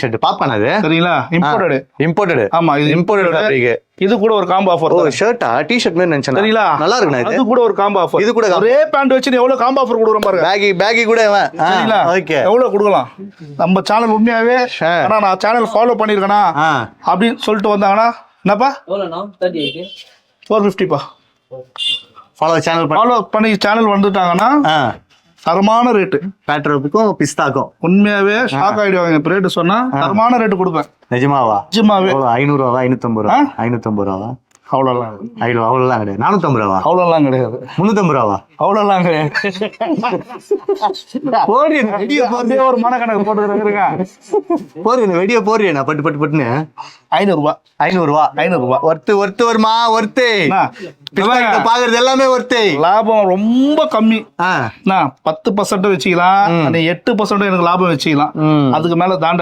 Shirt பாப்பானா அது சரிங்களா? Imported. ஆமா, இது இம்போர்ட்டட். இது கூட ஒரு காம்போ ஆஃபர். ஓ ஷர்ட்டா டி-ஷர்ட் மாதிரி நினைச்சேன். சரிங்களா? நல்லா இருக்குண்ணா இது. இது கூட ஒரு காம்போ ஆஃபர். இது கூட ஒரே பேண்ட் வச்சு எவ்வளவு காம்போ ஆஃபர் கொடுக்குறோம் பாருங்க. பேகி கூட சரிங்களா? ஓகே. எவ்வளவு கொடுக்கலாம்? நம்ம சேனல் உண்மையாவே ஆனா நான் சேனல் ஃபாலோ பண்ணிருக்கேனா அப்படின்னு சொல்லிட்டு வந்தாங்கன்னா என்னப்பா 450 பா. ஃபாலோ பண்ணி சேனல் வந்துட்டாங்கன்னா தரமான ரேட்டு. பேட்ரோப்புக்கும் பிஸ்தாக்கும் உண்மையாவே ஷாக் ஆயிடுவாங்க. இப்ப ரேட்டு சொன்னா தரமான ரேட்டு கொடுப்பேன். நிஜமாவா? நிஜமாவே. 500 ரூபா 550 ரூபா 550 ரூபா அவ்வளோலாம் அவ்வளோலாம் கிடையாது. 450 ரூபா அவ்வளோலாம் கிடையாது. 350 ரூபா அவ்வளோலாம் கிடையாது. ஒரு மனக்கணக்கு போட்டுருங்க. போறேன் வெடிய போறேன் பட்டு பட்டு பட்டுன்னு 500 ரூபா 500 ரூபா ஒர்த்து வருமா? ஒர்த்து பாக்குறது எல்லாமே ஒர்த்து. லாபம் ரொம்ப கம்மி. 10% வச்சுக்கலாம், 8% எனக்கு லாபம் வச்சுக்கலாம். அதுக்கு மேல தாண்ட